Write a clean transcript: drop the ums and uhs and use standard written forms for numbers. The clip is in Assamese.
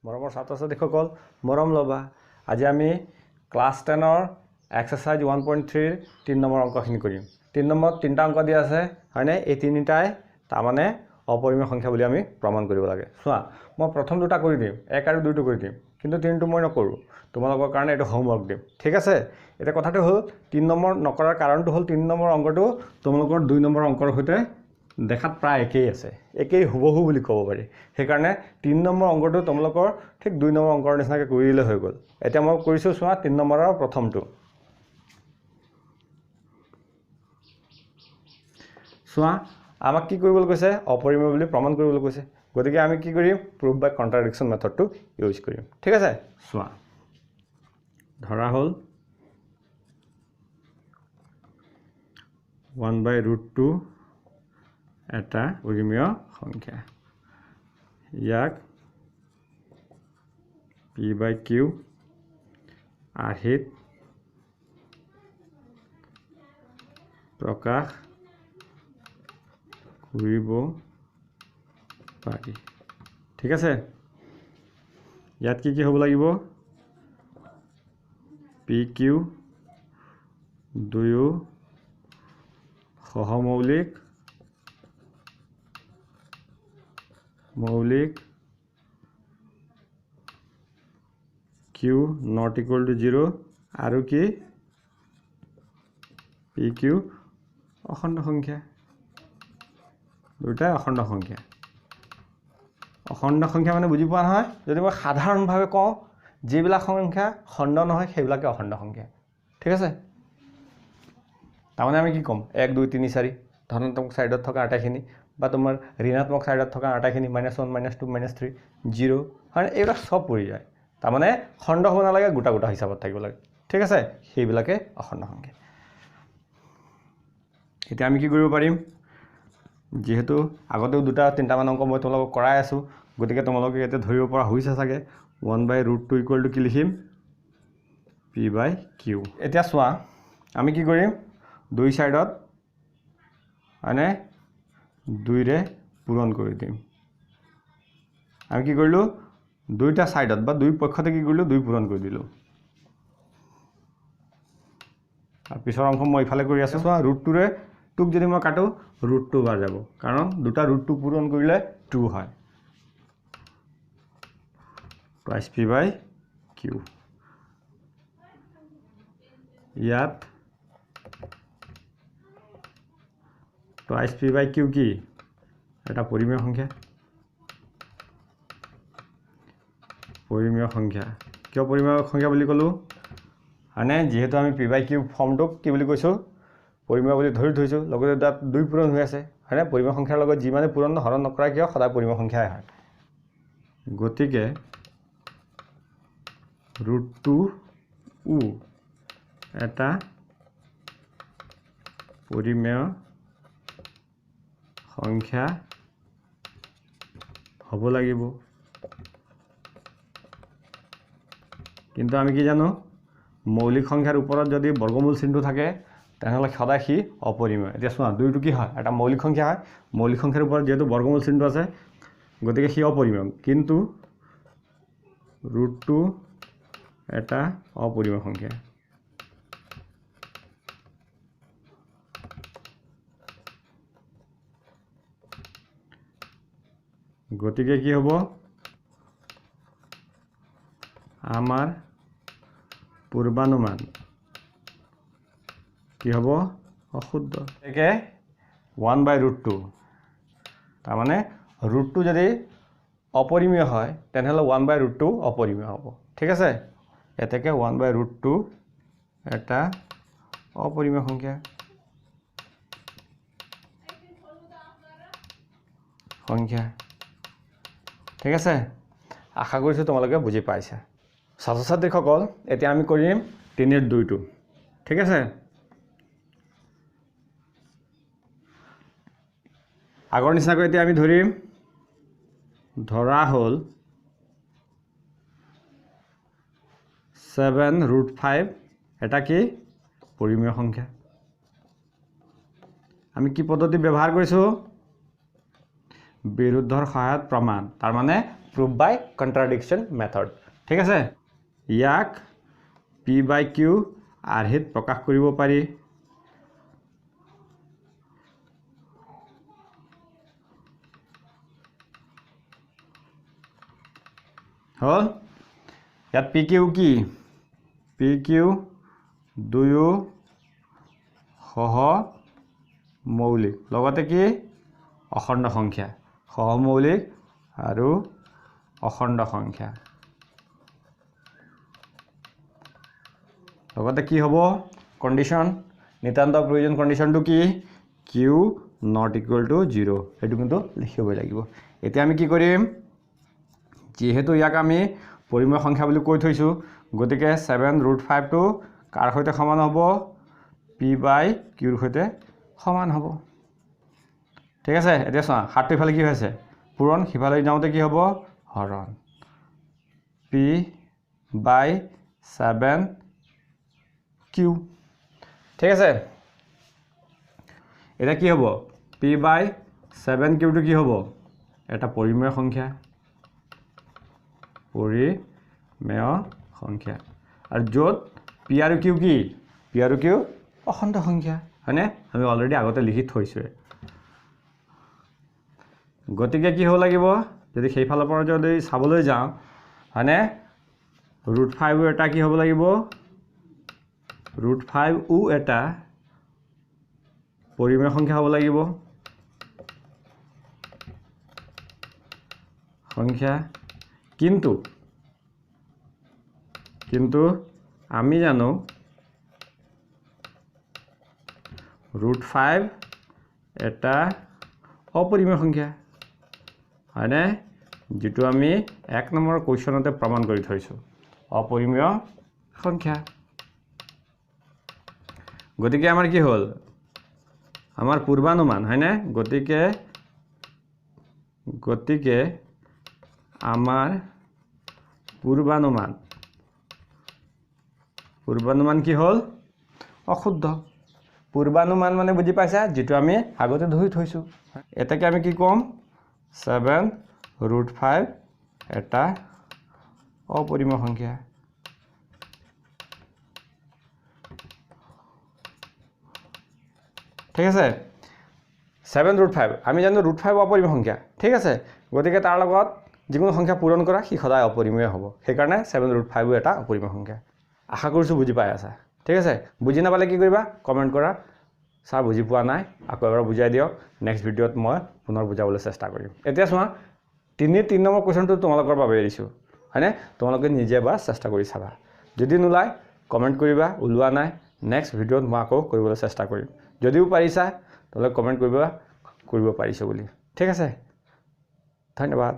মৰমৰ ছাত্ৰ-ছাত্ৰীসকল মৰম ল'বা আজি আমি ক্লাছ 10ৰ এক্সাৰসাইজ 1.3 3 নম্বৰ অংকখিনি কৰিম 3 নম্বৰত তিনিটা অংক দিয়া আছে হয়নে এই তিনিটাই তাৰমানে অপৰিমেয় সংখ্যা বুলি আমি প্ৰমাণ কৰিব লাগে চোৱা মই প্ৰথম দুটা কৰি দিম 1 আৰু 2 টো কৰি দিম কিন্তু 3 টো মই নকৰো তোমালোকৰ কাৰণে এটা হোমৱৰ্ক দিম ঠিক আছে এটা কথাটো হ'ল 3 নম্বৰ নকৰাৰ কাৰণটো হ'ল 3 নম্বৰ অংকটো তোমালোকৰ 2 নম্বৰ অংকৰ সৈতে দেখাত প্ৰায় একেই আছে একেই হুবহু বুলি ক'ব পাৰি সেই কাৰণে 3 নম্বৰ অংকটো তোমালোকৰ ঠিক 2 নম্বৰ অংকৰ নিচিনাকৈ কৰি দিলে হৈ গ'ল এতিয়া মই কৰিছো চোৱা 3 নম্বৰৰ প্ৰথমটো চোৱা আমাক কি কৰিবলৈ কৈছে অপৰিমেয় বুলি প্ৰমাণ কৰিবলৈ কৈছে গতিকে আমি কি কৰিম প্ৰুফ বাই কন্ট্ৰাডিকশন মেথডটো ইউজ কৰিম ঠিক আছে চোৱা ধৰা হ'ল 1/√2 এটা পৰিমেয় সংখ্যা ইয়াক p/q আৰ্হিত প্ৰকাশ কৰিব পাৰি ঠিক আছে ইয়াত কি হ'ব লাগিব pq দুয়ো সহমৌলিক q not equal to 0 আৰু কি pq অখণ্ড সংখ্যা দুটা অখণ্ড সংখ্যা মানে বুজি পোৱা নহয় যদি মই সাধাৰণভাৱে কওঁ যিবিলাক সংখ্যা খণ্ড নহয় সেইবিলাকে অখণ্ড সংখ্যা ঠিক আছে তাৰমানে আমি কি ক'ম 1 2 3 4 ধনাত্মক সাইডত থকা আটাইখিনি বা তোমাৰ ঋণাত্মক সাইডত থকা আটাইখিনি -1 -2 -3 0 হয় এইবিলাক সব পৰি যায় তাৰমানে খণ্ড হ'ব নালাগে গোটা গোটা হিচাপত থাকিব লাগে ঠিক আছে সেইবিলাকে অখণ্ড সংখ্যা এতিয়া আমি কি কৰিব পাৰিম যেহেতু আগতেও দুটা তিনটা মান অংক মই তোমালোকক কৰাই আছো গতিকে তোমালোকে এতিয়া ধৰিব পৰা হৈছে চাগে 1/√2 ইকুৱেল টু কি লিখিম p/q এতিয়া চোৱা আমি কি কৰিম দুই সাইডত মানে 2 ৰে পূৰণ কৰি দিম আমি কি কৰিলো দুইটা সাইডত বা দুই পক্ষতে কি কৰিলো 2 পূৰণ কৰি দিলো আৰু পিছৰ অংক মই ইফালে কৰি আছো চোৱা √2 ৰে টুক যদি মই কাটো √2 বাৰ যাব কাৰণ দুটা √2 পূৰণ কৰিলে 2 হয় twice p/q ইয়াত twice p/q কি এটা পৰিমেয় সংখ্যা কিয় পৰিমেয় সংখ্যা বুলি ক'লো মানে যেহেতু আমি p/q ফৰ্মটোক কি বুলি কৈছো পৰিমেয় বুলি ধৰি থৈছো লগতে তাত 2 পূৰণ হৈ আছে হয়নে পৰিমেয় সংখ্যাৰ লগত যিমানে পূৰণ হৰণ নকৰা কিয় সদায় পৰিমেয় সংখ্যাই হয় গতিকে √2 এটা পৰিমেয় সংখ্যা হ'ব লাগিব কিন্তু আমি কি জানো মৌলিক সংখ্যাৰ ওপৰত যদি বৰ্গমূল চিহ্ন থাকে তেনেহলে সদায় সি অপৰিমেয় এতিয়া চোৱা 2 টো কি হয় এটা মৌলিক সংখ্যা হয় মৌলিক সংখ্যাৰ ওপৰত যেহেতু বৰ্গমূল চিহ্ন আছে গতিকে সি অপৰিমেয় কিন্তু √2 এটা অপৰিমেয় সংখ্যা গতিকে কি হ'ব আমাৰ পূৰ্বানুমান কি হ'ব অশুদ্ধ একে 1/√2 তাৰমানে √2 যদি অপৰিমেয় হয় তেনেহলে 1/√2 অপৰিমেয় হ'ব ঠিক আছে এতেকে 1/√2 এটা অপৰিমেয় সংখ্যা ঠিক আছে আশা কৰিছো তোমালোকে বুজি পাইছা ছাত্ৰ-ছাত্ৰীসকল এতিয়া আমি কৰিম 3 ৰ 2 টো ঠিক আছে আগৰ নিচিনাকৈ এতিয়া আমি ধৰিম ধৰা হ'ল 7√5 এটা কি পৰিমেয় সংখ্যা আমি কি পদ্ধতি ব্যৱহাৰ কৰিছো বিৰুদ্ধৰ সহায়ত প্ৰমাণ তাৰ মানে প্ৰুভ বাই কণ্ট্ৰাডিকশ্যন মেথড ঠিক আছে ইয়াক p/q আৰ্হিত প্ৰকাশ কৰিব পাৰি হল ইয়াত pq কি pq দুয়ো সহমৌলিক লগতে কি অখণ্ড সংখ্যা সহমৌলিক আৰু অখণ্ড সংখ্যা লগতে কি হ'ব কন্ডিশন নিতান্ত প্ৰয়োজন কন্ডিশনটো কি q not equal to 0 এটো কিন্তু লিখিবই লাগিব এতিয়া আমি কি কৰিম যেহেতু ইয়াক আমি পৰিমেয় সংখ্যা বুলি কৈ থৈছো গতিকে 7√5 টো কাৰ সৈতে সমান হ'ব p/q ৰ সৈতে সমান হ'ব ঠিক আছে এতিয়া চোৱা হাতটো ইফালে কি হৈছে পূৰণ সিফালে যাওঁতে কি হ'ব হৰণ p/7q ঠিক আছে এটা কি হ'ব p/7q টো কি হ'ব এটা পৰিমেয় সংখ্যা আৰু য'ত p আৰু q কি p আৰু q অখণ্ড সংখ্যা হয়নে আমি অলৰেডি আগতে লিখি থৈছো গতিকে কি হ'ব লাগিব যদি সেইফালৰ পৰা যদি চাবলৈ যাওঁ হয়নে √5 এটা কি হ'ব লাগিব √5 ও এটা পৰিমেয় সংখ্যা হ'ব লাগিব সংখ্যা কিন্তু আমি জানো √5 এটা অপৰিমেয় সংখ্যা হয়নে যেটো আমি 1 নম্বৰ কোৱেশ্চনতে প্ৰমাণ কৰি থৈছো অপৰিমেয় সংখ্যা গতিকে আমাৰ কি হ'ল আমাৰ পূৰ্বানুমান হয়নে গতিকে আমাৰ পূৰ্বানুমান কি হ'ল অশুদ্ধ পূৰ্বানুমান মানে বুজি পাইছা যেটো আমি আগতে ধৰি থৈছো এটাকে আমি কি কম 7√5 এটা অপৰিমেয় সংখ্যা ঠিক আছে 7√5 আমি জানো √5 অপৰিমেয় সংখ্যা ঠিক আছে গতিকে তাৰ লগত যিকোনো সংখ্যা পূৰণ কৰা সি সদায় অপৰিমেয় হ'ব সেই কাৰণে 7√5 এটা অপৰিমেয় সংখ্যা আশা কৰিছো বুজি পাই আছা ঠিক আছে বুজি নাপালে কি কৰিবা কমেন্ট কৰা স্যাৰ বুজি পোৱা নাই আকৌ এবাৰ বুজাই দিয়ক নেক্সট ভিডিঅত মই পুনৰ বুজাবলৈ চেষ্টা কৰিম এতিয়া চোৱা 3 নম্বৰ কোৱেশ্চনটো তোমালোকৰ বাবে এৰিছো হয়নে তোমালোকে নিজে বা চেষ্টা কৰি চাবা যদি নোলায় কমেন্ট কৰিবা ওলোৱা নাই নেক্সট ভিডিঅত মই আকৌ কৰিবলৈ চেষ্টা কৰিম যদিও পাৰিছা তাহলে কমেন্ট কৰিব পাৰিছো বুলি ঠিক আছে ধন্যবাদ